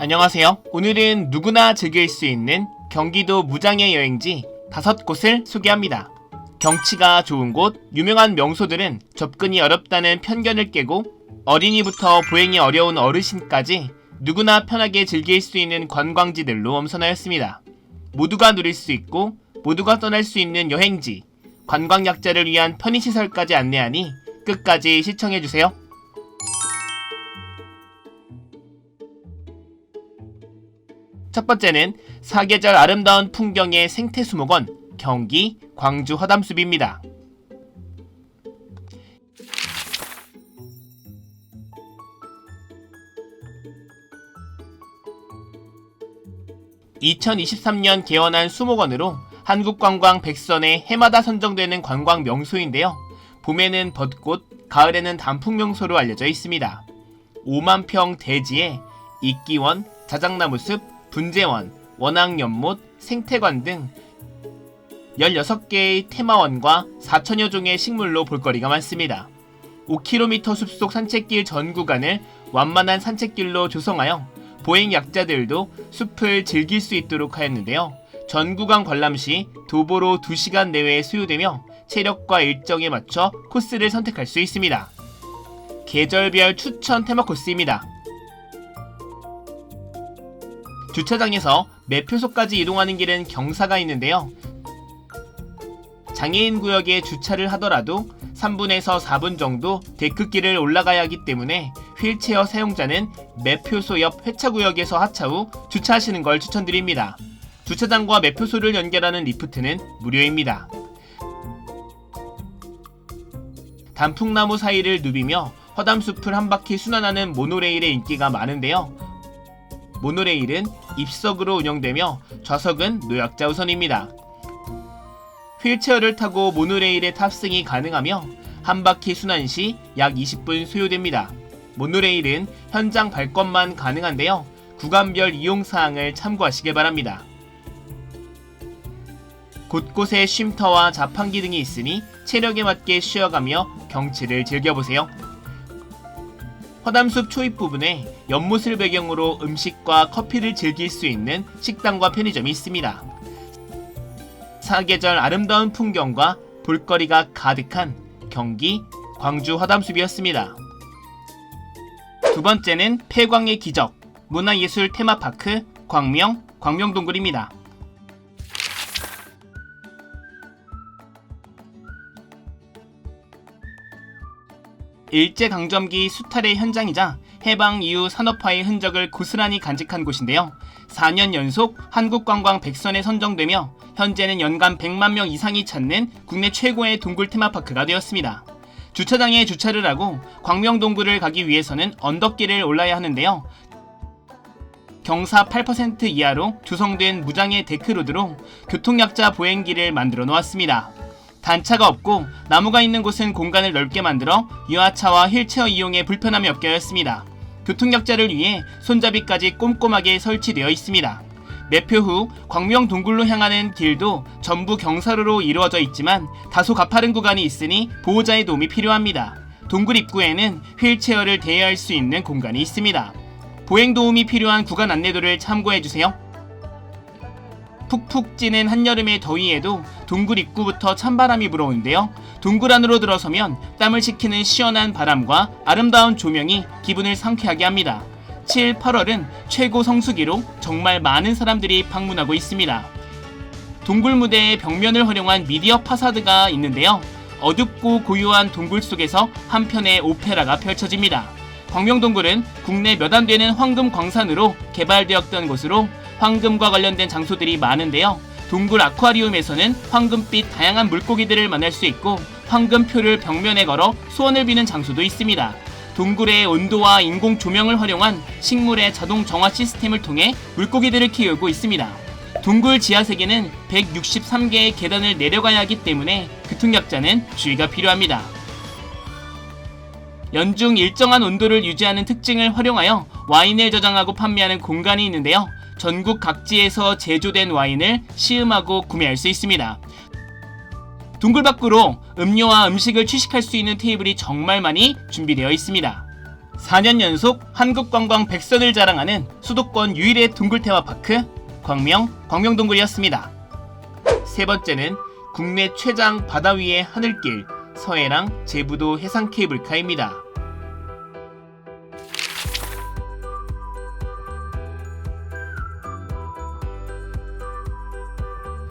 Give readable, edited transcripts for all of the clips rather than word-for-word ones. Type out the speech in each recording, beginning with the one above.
안녕하세요. 오늘은 누구나 즐길 수 있는 경기도 무장의 여행지 5곳을 소개합니다. 경치가 좋은 곳, 유명한 명소들은 접근이 어렵다는 편견을 깨고 어린이부터 보행이 어려운 어르신까지 누구나 편하게 즐길 수 있는 관광지들로 엄선하였습니다. 모두가 누릴 수 있고 모두가 떠날 수 있는 여행지, 관광약자를 위한 편의시설까지 안내하니 끝까지 시청해주세요. 첫 번째는 사계절 아름다운 풍경의 생태수목원 경기 광주 허담숲입니다. (2023년) 개원한 수목원으로 한국관광 100선에 해마다 선정되는 관광 명소인데요. 봄에는 벚꽃, 가을에는 단풍명소로 알려져 있습니다. 5만 평 대지에 이끼원, 자작나무숲, 분재원, 원앙연못, 생태관 등 16개의 테마원과 4천여 종의 식물로 볼거리가 많습니다. 5km 숲속 산책길 전 구간을 완만한 산책길로 조성하여 보행 약자들도 숲을 즐길 수 있도록 하였는데요. 전 구간 관람 시 도보로 2시간 내외에 소요되며 체력과 일정에 맞춰 코스를 선택할 수 있습니다. 계절별 추천 테마 코스입니다. 주차장에서 매표소까지 이동하는 길은 경사가 있는데요. 장애인 구역에 주차를 하더라도 3분에서 4분 정도 데크길을 올라가야 하기 때문에 휠체어 사용자는 매표소 옆 회차구역에서 하차 후 주차하시는 걸 추천드립니다. 주차장과 매표소를 연결하는 리프트는 무료입니다. 단풍나무 사이를 누비며 허담숲을 한 바퀴 순환하는 모노레일의 인기가 많은데요. 모노레일은 입석으로 운영되며 좌석은 노약자 우선입니다. 휠체어를 타고 모노레일에 탑승이 가능하며 한 바퀴 순환 시 약 20분 소요됩니다. 모노레일은 현장 발권만 가능한데요. 구간별 이용사항을 참고하시길 바랍니다. 곳곳에 쉼터와 자판기 등이 있으니 체력에 맞게 쉬어가며 경치를 즐겨보세요. 허담숲 초입 부분에 연못을 배경으로 음식과 커피를 즐길 수 있는 식당과 편의점이 있습니다. 사계절 아름다운 풍경과 볼거리가 가득한 경기 광주 허담숲이었습니다. 두 번째는 폐광의 기적 문화예술 테마파크 광명동굴입니다. 일제강점기 수탈의 현장이자 해방 이후 산업화의 흔적을 고스란히 간직한 곳인데요. 4년 연속 한국관광 100선에 선정되며 현재는 연간 100만 명 이상이 찾는 국내 최고의 동굴 테마파크가 되었습니다. 주차장에 주차를 하고 광명동굴을 가기 위해서는 언덕길을 올라야 하는데요. 경사 8% 이하로 조성된 무장의 데크로드로 교통약자 보행길을 만들어 놓았습니다. 단차가 없고 나무가 있는 곳은 공간을 넓게 만들어 유아차와 휠체어 이용에 불편함이 없게 하였습니다. 교통약자를 위해 손잡이까지 꼼꼼하게 설치되어 있습니다. 매표 후 광명동굴로 향하는 길도 전부 경사로로 이루어져 있지만 다소 가파른 구간이 있으니 보호자의 도움이 필요합니다. 동굴 입구에는 휠체어를 대여할 수 있는 공간이 있습니다. 보행 도움이 필요한 구간 안내도를 참고해주세요. 푹푹 찌는 한여름의 더위에도 동굴 입구부터 찬바람이 불어오는데요. 동굴 안으로 들어서면 땀을 식히는 시원한 바람과 아름다운 조명이 기분을 상쾌하게 합니다. 7, 8월은 최고 성수기로 정말 많은 사람들이 방문하고 있습니다. 동굴 무대의 벽면을 활용한 미디어 파사드가 있는데요. 어둡고 고요한 동굴 속에서 한편의 오페라가 펼쳐집니다. 광명동굴은 국내 몇 안 되는 황금 광산으로 개발되었던 곳으로 황금과 관련된 장소들이 많은데요. 동굴 아쿠아리움에서는 황금빛 다양한 물고기들을 만날 수 있고 황금표를 벽면에 걸어 소원을 비는 장소도 있습니다. 동굴의 온도와 인공 조명을 활용한 식물의 자동 정화 시스템을 통해 물고기들을 키우고 있습니다. 동굴 지하세계는 163개의 계단을 내려가야 하기 때문에 교통약자는 주의가 필요합니다. 연중 일정한 온도를 유지하는 특징을 활용하여 와인을 저장하고 판매하는 공간이 있는데요. 전국 각지에서 제조된 와인을 시음하고 구매할 수 있습니다. 동굴 밖으로 음료와 음식을 취식할 수 있는 테이블이 정말 많이 준비되어 있습니다. 4년 연속 한국관광 100선을 자랑하는 수도권 유일의 동굴 테마파크 광명동굴이었습니다. 세 번째는 국내 최장 바다 위의 하늘길 서해랑 제부도 해상 케이블카입니다.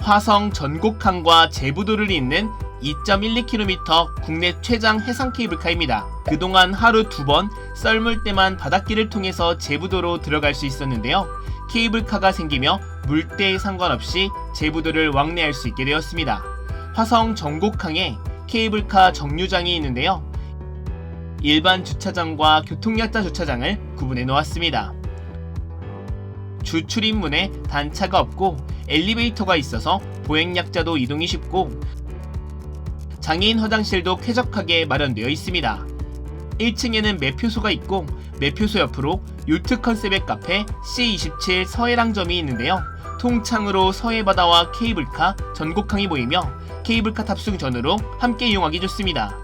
화성 전곡항과 제부도를 잇는 2.12km 국내 최장 해상 케이블카입니다. 그동안 하루 2번 썰물 때만 바닷길을 통해서 제부도로 들어갈 수 있었는데요. 케이블카가 생기며 물때에 상관없이 제부도를 왕래할 수 있게 되었습니다. 화성 전곡항에 케이블카 정류장이 있는데요. 일반 주차장과 교통약자 주차장을 구분해 놓았습니다. 주 출입문에 단차가 없고 엘리베이터가 있어서 보행약자도 이동이 쉽고 장애인 화장실도 쾌적하게 마련되어 있습니다. 1층에는 매표소가 있고 매표소 옆으로 요트 컨셉의 카페 C27 서해랑점이 있는데요. 통창으로 서해바다와 케이블카, 전곡항이 보이며 케이블카 탑승 전후로 함께 이용하기 좋습니다.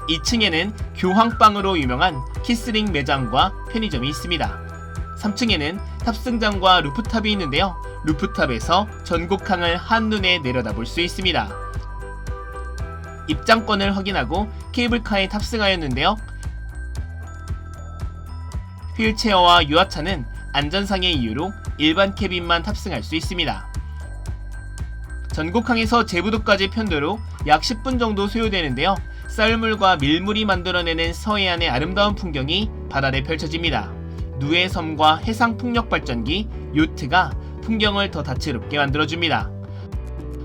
2층에는 교황빵으로 유명한 키스링 매장과 편의점이 있습니다. 3층에는 탑승장과 루프탑이 있는데요. 루프탑에서 전곡항을 한눈에 내려다볼 수 있습니다. 입장권을 확인하고 케이블카에 탑승하였는데요. 휠체어와 유아차는 안전상의 이유로 일반 캐빈만 탑승할 수 있습니다. 전곡항에서 제부도까지 편도로 약 10분 정도 소요되는데요. 썰물과 밀물이 만들어내는 서해안의 아름다운 풍경이 발 아래 펼쳐집니다. 누에섬과 해상풍력발전기, 요트가 풍경을 더 다채롭게 만들어줍니다.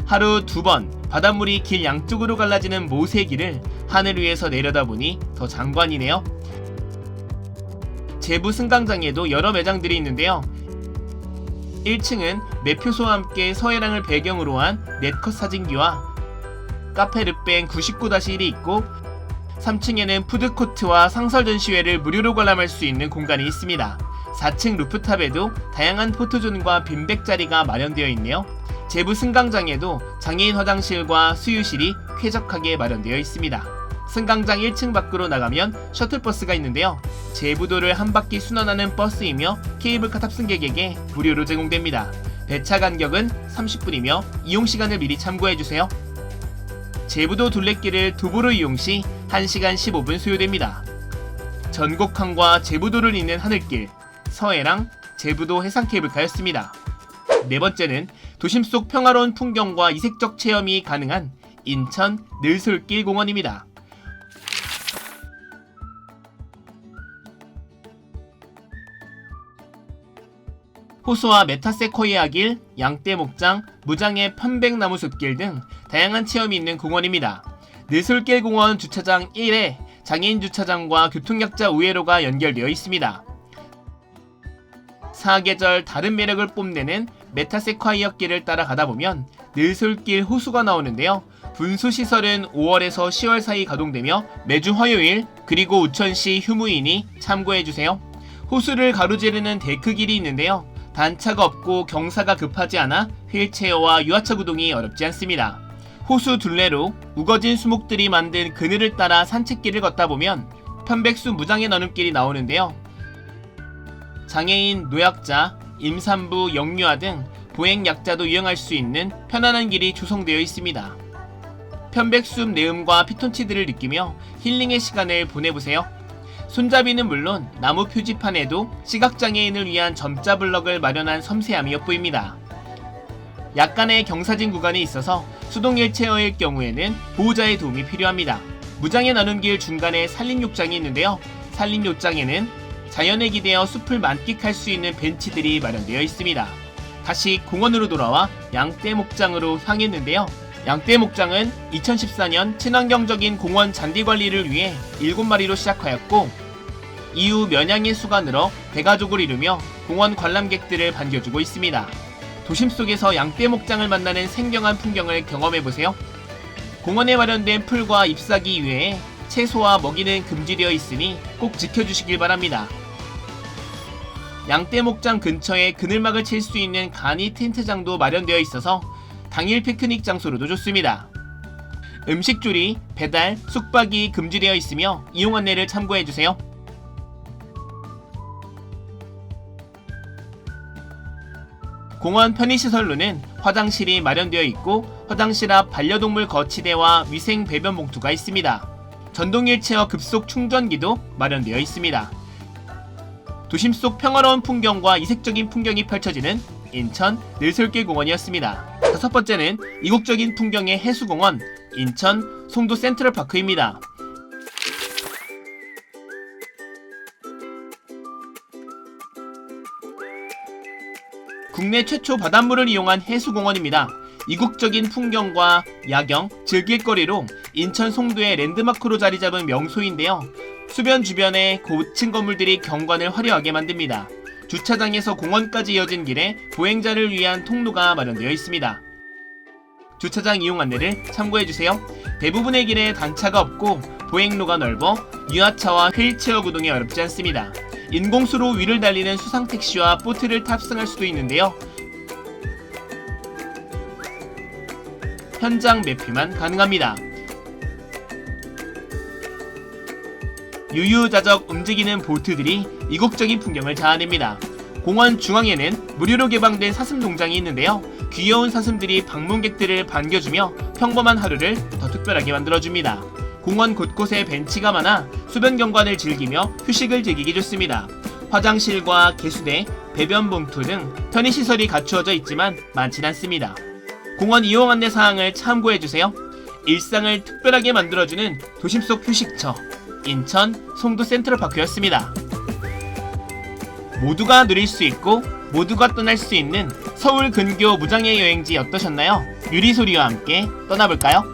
하루 2번 바닷물이 길 양쪽으로 갈라지는 모세길을 하늘 위에서 내려다보니 더 장관이네요. 제부 승강장에도 여러 매장들이 있는데요. 1층은 매표소와 함께 서해랑을 배경으로 한 넷컷 사진기와 카페 르뱅 99-1이 있고 3층에는 푸드코트와 상설 전시회를 무료로 관람할 수 있는 공간이 있습니다. 4층 루프탑에도 다양한 포토존과 빈백 자리가 마련되어 있네요. 제부 승강장에도 장애인 화장실과 수유실이 쾌적하게 마련되어 있습니다. 승강장 1층 밖으로 나가면 셔틀버스가 있는데요. 제부도를 한 바퀴 순환하는 버스이며 케이블카 탑승객에게 무료로 제공됩니다. 배차 간격은 30분이며 이용시간을 미리 참고해주세요. 제부도 둘레길을 도보로 이용 시 1시간 15분 소요됩니다. 전곡항과 제부도를 잇는 하늘길, 서해랑 제부도 해상 케이블카였습니다. 네 번째는 도심 속 평화로운 풍경과 이색적 체험이 가능한 인천 늘솔길 공원입니다. 호수와 메타세코이아 길, 양떼목장, 무장의 편백나무 숲길 등 다양한 체험이 있는 공원입니다. 늘솔길 공원 주차장 1에 장애인 주차장과 교통약자 우회로가 연결되어 있습니다. 사계절 다른 매력을 뽐내는 메타세콰이어 길을 따라 가다 보면 늘솔길 호수가 나오는데요. 분수시설은 5월에서 10월 사이 가동되며 매주 화요일 그리고 우천시 휴무이니 참고해주세요. 호수를 가로지르는 데크길이 있는데요. 단차가 없고 경사가 급하지 않아 휠체어와 유아차 구동이 어렵지 않습니다. 호수 둘레로 우거진 수목들이 만든 그늘을 따라 산책길을 걷다 보면 편백수 무장의 나눔길이 나오는데요. 장애인, 노약자, 임산부, 영유아 등 보행약자도 이용할 수 있는 편안한 길이 조성되어 있습니다. 편백숲 내음과 피톤치드를 느끼며 힐링의 시간을 보내보세요. 손잡이는 물론 나무 표지판에도 시각장애인을 위한 점자 블럭을 마련한 섬세함이 엿보입니다. 약간의 경사진 구간이 있어서 수동 휠체어일 경우에는 보호자의 도움이 필요합니다. 무장의 나눔길 중간에 산림욕장이 있는데요. 산림욕장에는 자연에 기대어 숲을 만끽할 수 있는 벤치들이 마련되어 있습니다. 다시 공원으로 돌아와 양떼목장으로 향했는데요. 양떼목장은 2014년 친환경적인 공원 잔디 관리를 위해 7마리로 시작하였고 이후 면양의 수가 늘어 대가족을 이루며 공원 관람객들을 반겨주고 있습니다. 도심 속에서 양떼목장을 만나는 생경한 풍경을 경험해보세요. 공원에 마련된 풀과 잎사귀 이외에 채소와 먹이는 금지되어 있으니 꼭 지켜주시길 바랍니다. 양떼목장 근처에 그늘막을 칠 수 있는 간이 텐트장도 마련되어 있어서 당일 피크닉 장소로도 좋습니다. 음식조리, 배달, 숙박이 금지되어 있으며 이용 안내를 참고해주세요. 공원 편의시설로는 화장실이 마련되어 있고 화장실 앞 반려동물 거치대와 위생 배변 봉투가 있습니다. 전동 휠체어 급속 충전기도 마련되어 있습니다. 도심 속 평화로운 풍경과 이색적인 풍경이 펼쳐지는 인천 늘솔길 공원이었습니다. 다섯 번째는 이국적인 풍경의 해수공원 인천 송도 센트럴파크입니다. 국내 최초 바닷물을 이용한 해수공원입니다. 이국적인 풍경과 야경, 즐길거리로 인천 송도의 랜드마크로 자리잡은 명소인데요. 수변 주변에 고층 건물들이 경관을 화려하게 만듭니다. 주차장에서 공원까지 이어진 길에 보행자를 위한 통로가 마련되어 있습니다. 주차장 이용 안내를 참고해주세요. 대부분의 길에 단차가 없고 보행로가 넓어 유아차와 휠체어 구동이 어렵지 않습니다. 인공수로 위를 달리는 수상택시와 보트를 탑승할 수도 있는데요. 현장 매표만 가능합니다. 유유자적 움직이는 보트들이 이국적인 풍경을 자아냅니다. 공원 중앙에는 무료로 개방된 사슴 농장이 있는데요. 귀여운 사슴들이 방문객들을 반겨주며 평범한 하루를 더 특별하게 만들어줍니다. 공원 곳곳에 벤치가 많아 수변 경관을 즐기며 휴식을 즐기기 좋습니다. 화장실과 개수대, 배변 봉투 등 편의시설이 갖추어져 있지만 많진 않습니다. 공원 이용 안내 사항을 참고해주세요. 일상을 특별하게 만들어주는 도심 속 휴식처 인천 송도 센트럴파크였습니다. 모두가 누릴 수 있고 모두가 떠날 수 있는 서울 근교 무장의 여행지 어떠셨나요? 유리소리와 함께 떠나볼까요?